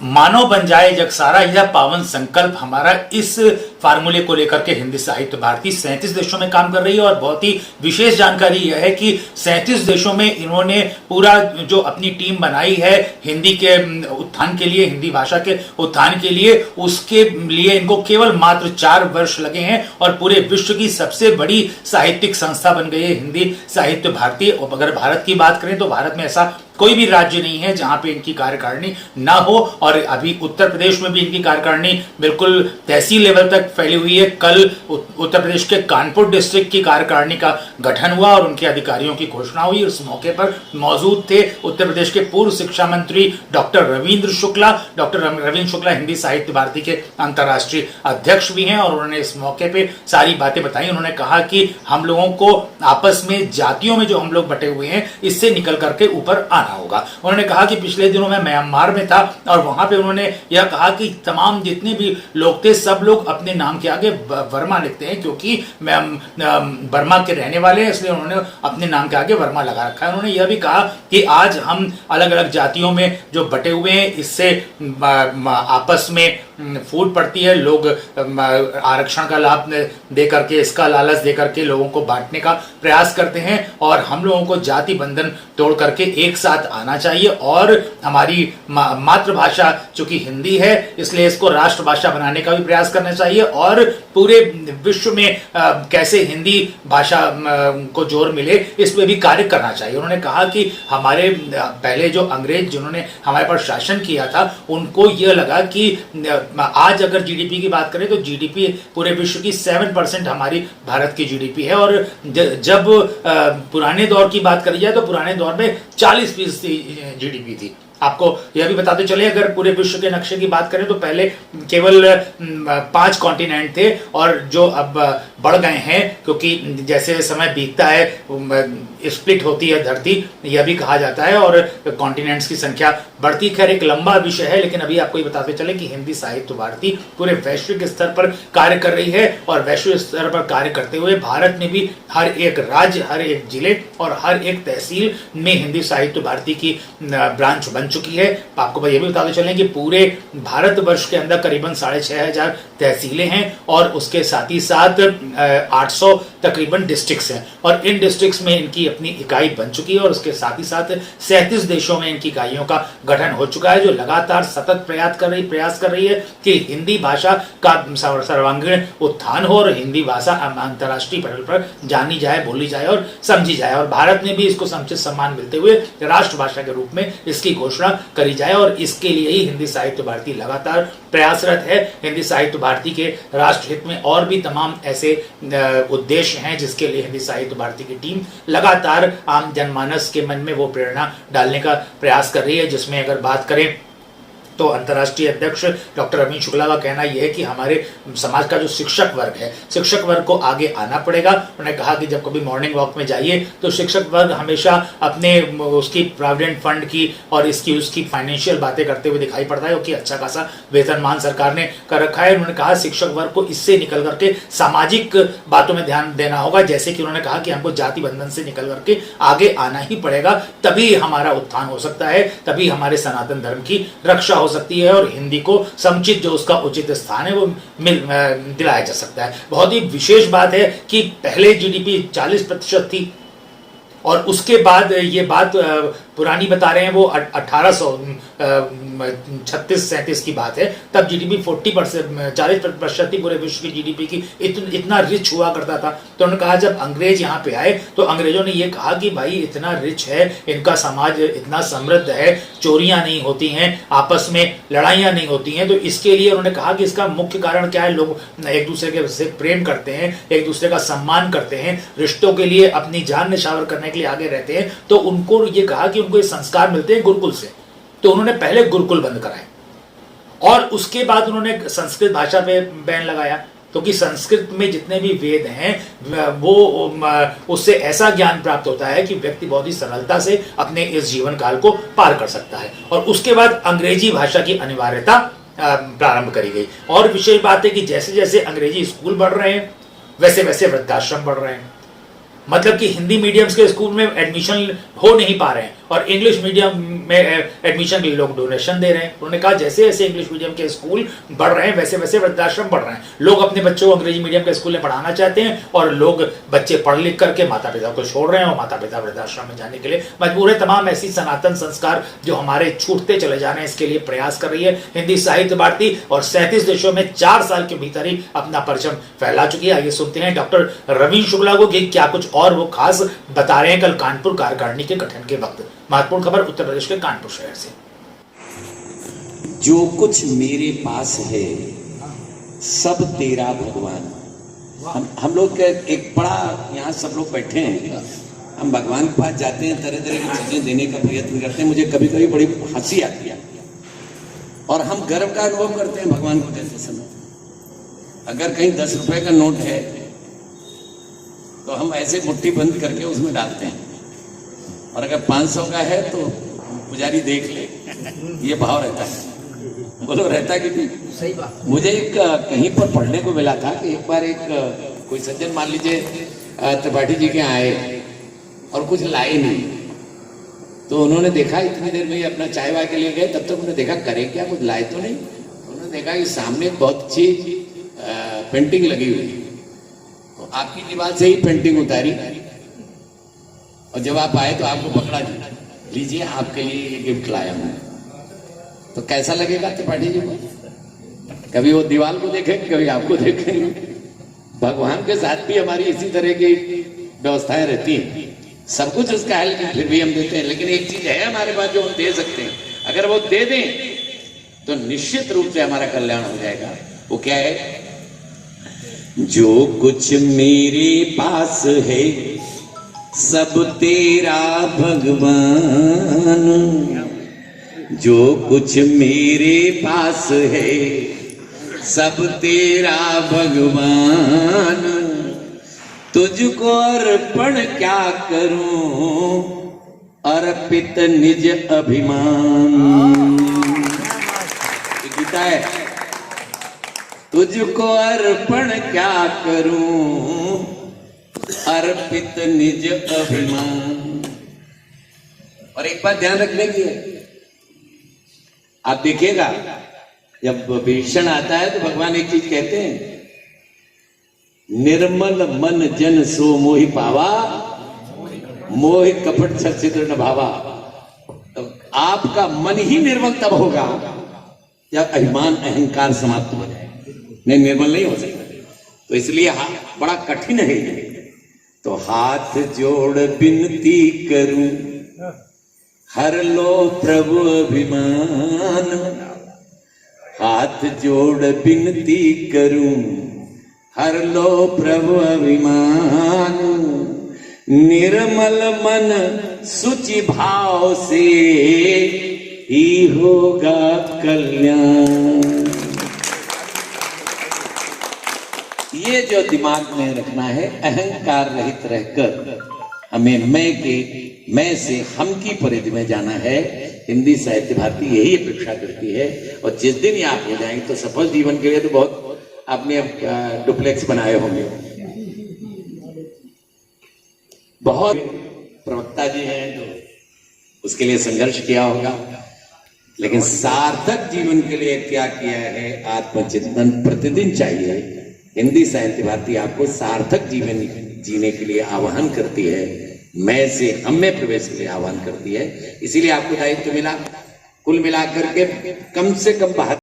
मानव बन जाए जग सारा, यह पावन संकल्प हमारा, इस फार्मूले को लेकर के हिंदी साहित्य भारती 37 देशों में काम कर रही है। और बहुत ही विशेष जानकारी यह है कि 37 देशों में इन्होंने पूरा जो अपनी टीम बनाई है हिंदी के उत्थान के लिए, हिंदी भाषा के उत्थान के लिए, उसके लिए इनको केवल मात्र 4 वर्ष लगे हैं और पूरे विश्व की सबसे बड़ी साहित्यिक संस्था बन गई है हिंदी साहित्य भारती। और अगर भारत की बात करें तो भारत में ऐसा कोई भी राज्य नहीं है जहां पे इनकी कार्यकारिणी ना हो। और अभी उत्तर प्रदेश में भी इनकी कार्यकारिणी बिल्कुल तहसील लेवल तक फैली हुई है। कल उत्तर प्रदेश के कानपुर डिस्ट्रिक्ट की कार्यकारिणी का गठन हुआ और उनके अधिकारियों की घोषणा हुई। उस मौके पर मौजूद थे उत्तर प्रदेश के पूर्व शिक्षा मंत्री डॉक्टर रविंद्र शुक्ला। डॉक्टर रविंद्र शुक्ला हिंदी साहित्य भारती के अंतर्राष्ट्रीय अध्यक्ष भी हैं और उन्होंने इस मौके पे सारी बातें बताई। उन्होंने कहा कि हम लोगों को आपस में जातियों में जो हम लोग बटे हुए हैं इससे निकल करके ऊपर आना होगा। उन्होंने कहा कि पिछले दिनों में म्यांमार में था और वहां पे उन्होंने यह कहा कि तमाम जितने भी लोग थे सब लोग अपने नाम के आगे वर्मा लिखते हैं, क्योंकि बर्मा के रहने वाले हैं, इसलिए उन्होंने अपने नाम के आगे वर्मा लगा रखा है। उन्होंने यह भी कहा कि आज हम अलग अलग जातियों में जो बटे हुए हैं इससे आपस में फूट पड़ती है। लोग आरक्षण का लाभ दे करके, इसका लालच दे करके लोगों को बांटने का प्रयास करते हैं और हम लोगों को जाति बंधन तोड़ करके एक साथ आना चाहिए। और हमारी मातृभाषा चूंकि हिंदी है इसलिए इसको राष्ट्रभाषा बनाने का भी प्रयास करना चाहिए और पूरे विश्व में कैसे हिंदी भाषा को जोर मिले इस पे भी कार्य करना चाहिए। उन्होंने कहा कि हमारे पहले जो अंग्रेज जिन्होंने हमारे पर शासन किया था उनको यह लगा कि आज अगर जीडीपी की बात करें तो जीडीपी पूरे विश्व की 7% हमारी भारत की जीडीपी है। और जब पुराने दौर की बात करी जाए तो पुराने दौर में 40% जीडीपी थी। आपको यह भी बताते चले, अगर पूरे विश्व के नक्शे की बात करें तो पहले केवल 5 कॉन्टिनेंट थे और जो अब बढ़ गए हैं क्योंकि जैसे समय बीतता है स्प्लिट होती है धरती, यह भी कहा जाता है और कॉन्टिनेंट्स की संख्या बढ़ती। खैर एक लंबा विषय है, लेकिन अभी आपको ये बताते चले कि हिंदी साहित्य भारती पूरे वैश्विक स्तर पर कार्य कर रही है और वैश्विक स्तर पर कार्य करते हुए भारत में भी हर एक राज्य, हर एक जिले और हर एक तहसील में हिंदी साहित्य भारती की ब्रांच बन चुकी है। आपको भाई ये भी बताते चलें कि पूरे भारतवर्ष के अंदर करीबन 6500 तहसीलें हैं और उसके साथ ही साथ 800 तकरीबन डिस्ट्रिक्ट्स हैं और इन डिस्ट्रिक्ट्स में इनकी अपनी इकाई बन चुकी है और उसके साथ ही साथ 37 देशों में इनकी इकाइयों का गठन हो चुका है, जो लगातार सतत प्रयास कर रही है कि हिंदी भाषा का सर्वांगीण उत्थान हो और हिंदी भाषा अंतर्राष्ट्रीय पटल पर जानी जाए, बोली जाए और समझी जाए। और भारत ने भी इसको समुचित सम्मान मिलते हुए राष्ट्रभाषा के रूप में इसकी घोषणा करी जाए और इसके लिए ही हिंदी साहित्य भारती लगातार प्रयासरत है। हिंदी साहित्य भारती के राष्ट्रहित में और भी तमाम ऐसे उद्देश्य हैं जिसके लिए हिंदी साहित्य भारती की टीम लगातार आम जनमानस के मन में वो प्रेरणा डालने का प्रयास कर रही है। जिसमें अगर बात करें तो अंतर्राष्ट्रीय अध्यक्ष डॉक्टर रविंद्र शुक्ला का कहना यह है कि हमारे समाज का जो शिक्षक वर्ग है, शिक्षक वर्ग को आगे आना पड़ेगा। उन्होंने कहा कि जब कभी मॉर्निंग वॉक में जाइए तो शिक्षक वर्ग हमेशा अपने उसकी प्रोविडेंट फंड की और इसकी उसकी फाइनेंशियल बातें करते हुए दिखाई पड़ता है क्योंकि अच्छा खासा वेतनमान सरकार ने कर रखा है। उन्होंने कहा शिक्षक वर्ग को इससे निकल करके सामाजिक बातों में ध्यान देना होगा, जैसे कि उन्होंने कहा कि हमको जाति बंधन से निकल करके आगे आना ही पड़ेगा, तभी हमारा उत्थान हो सकता है, तभी हमारे सनातन धर्म की रक्षा हो सकती है और हिंदी को समुचित जो उसका उचित स्थान है वो दिलाया जा सकता है। बहुत ही विशेष बात है कि पहले जीडीपी 40% थी और उसके बाद ये बात पुरानी बता रहे हैं वो 1836-37 की बात है, तब जीडीपी 40% थी पूरे विश्व की जीडीपी की, इतना रिच हुआ करता था। तो उन्होंने कहा जब अंग्रेज यहाँ पे आए तो अंग्रेजों ने ये कहा कि भाई इतना रिच है, इनका समाज इतना समृद्ध है, चोरियां नहीं होती हैं, आपस में लड़ाइयां नहीं होती हैं, तो इसके लिए उन्होंने कहा कि इसका मुख्य कारण क्या है, लोग एक दूसरे के से प्रेम करते हैं, एक दूसरे का सम्मान करते हैं, रिश्तों के लिए अपनी जान निछावर करने के लिए आगे रहते हैं। तो उनको ये कहा कि उनको ये संस्कार मिलते हैं गुरुकुल से, तो उन्होंने पहले गुरुकुल बंद कराए और उसके बाद उन्होंने संस्कृत भाषा पे बैन लगाया क्योंकि संस्कृत में जितने भी वेद हैं वो उससे ऐसा ज्ञान प्राप्त होता है कि व्यक्ति बहुत ही सरलता से अपने इस जीवन काल को पार कर सकता है। और उसके बाद अंग्रेजी भाषा की अनिवार्यता प्रारंभ करी गई। और विशेष बात है कि जैसे जैसे अंग्रेजी स्कूल बढ़ रहे हैं वैसे वैसे वृद्धाश्रम बढ़ रहे हैं। मतलब कि हिंदी मीडियम के स्कूल में एडमिशन हो नहीं पा रहे हैं और इंग्लिश मीडियम में एडमिशन के लिए लोग डोनेशन दे रहे हैं। उन्होंने कहा जैसे जैसे इंग्लिश मीडियम के स्कूल बढ़ रहे हैं वैसे वैसे वृद्धाश्रम बढ़ रहे हैं। लोग अपने बच्चों को अंग्रेजी मीडियम के स्कूल में पढ़ाना चाहते हैं और लोग बच्चे पढ़ लिख करके माता पिता को छोड़ रहे हैं और माता पिता वृद्धाश्रम में जाने के लिए मजबूर है। तमाम ऐसी सनातन संस्कार जो हमारे छूटते चले जा रहे हैं, इसके लिए प्रयास कर रही है हिंदी साहित्य भारती और 37 देशों में 4 साल के भीतर ही अपना परचम फैला चुकी है। आइए सुनते हैं डॉक्टर रवींद्र शुक्ला को कि क्या कुछ और वो खास बता रहे हैं कल कानपुर कार्यकारिणी के गठन के वक्त। महत्वपूर्ण खबर उत्तर प्रदेश के कानपुर शहर से। जो कुछ मेरे पास है सब तेरा भगवान। हम लोग एक बड़ा यहाँ सब लोग बैठे हैं, हम भगवान के पास जाते हैं, तरह तरह की चीजें देने का प्रयत्न करते हैं। मुझे कभी कभी बड़ी हंसी आती है और हम गर्व का अनुभव करते हैं भगवान को देते समय। अगर कहीं 10 रुपए का नोट है तो हम ऐसे मुट्ठी बंद करके उसमें डालते हैं, और अगर 500 का है तो पुजारी देख ले, ये भाव रहता है। बोलो रहता कि नहीं? सही बात। मुझे एक कहीं पर पढ़ने को मिला था कि एक बार एक कोई सज्जन मान लीजिए त्रिपाठी जी के आए और कुछ लाए नहीं, तो उन्होंने देखा इतनी देर में अपना चाय वाय के लिए गए, तब तक उन्होंने देखा करें क्या, कुछ लाए तो नहीं। उन्होंने देखा कि सामने बहुत अच्छी पेंटिंग लगी हुई, तो आपकी दीवार से ही पेंटिंग उतारी और जब आप आए तो आपको पकड़ा, लीजिए आपके लिए ये गिफ्ट लाया हूं। तो कैसा लगेगा त्रिपाठी जी को? कभी वो दीवार को देखेंगे, कभी आपको देखेंगे। भगवान के साथ भी हमारी इसी तरह की व्यवस्थाएं रहती हैं। सब कुछ उसका है लेकिन फिर भी हम देते हैं। लेकिन एक चीज है हमारे पास जो हम दे सकते हैं, अगर वो दे दें तो निश्चित रूप से हमारा कल्याण हो जाएगा। वो क्या है? जो कुछ मेरे पास है सब तेरा भगवान। जो कुछ मेरे पास है सब तेरा भगवान। तुझको अर्पण क्या करूं अर्पित निज अभिमान। गीता है। तुझको अर्पण क्या करूं अर्पित निज अभिमान। और एक बात ध्यान रखने की है, आप देखिएगा जब भीषण आता है तो भगवान एक चीज कहते हैं, निर्मल मन जन सो मोहि पावा मोहि कपट छिद्र न भावा। तो आपका मन ही निर्मल तब होगा जब अभिमान अहंकार समाप्त हो जाए, नहीं निर्मल नहीं हो सकता। तो इसलिए बड़ा कठिन है। तो हाथ जोड़ विनती करूं हर लो प्रभु अभिमान। हाथ जोड़ विनती करूं हर लो प्रभु अभिमान। निर्मल मन सुचि भाव से ही होगा कल्याण। ये जो दिमाग में रखना है, अहंकार रहित रहकर हमें मैं से हम की परिधि में जाना है। हिंदी साहित्य भारती यही अपेक्षा करती है। और जिस दिन ये आप हो जाएंगे तो सफल जीवन के लिए तो बहुत आपने डुप्लेक्स बनाए होंगे। बहुत प्रवक्ता जी हैं जो उसके लिए संघर्ष किया होगा, लेकिन सार्थक जीवन के लिए क्या किया है? आत्मचिंतन प्रतिदिन चाहिए। हिंदी साहित्य भारती आपको सार्थक जीवन जीने के लिए आह्वान करती है, मैं से हम में प्रवेश के लिए आह्वान करती है। इसीलिए आपको दायित्व मिला कुल मिलाकर के कम से कम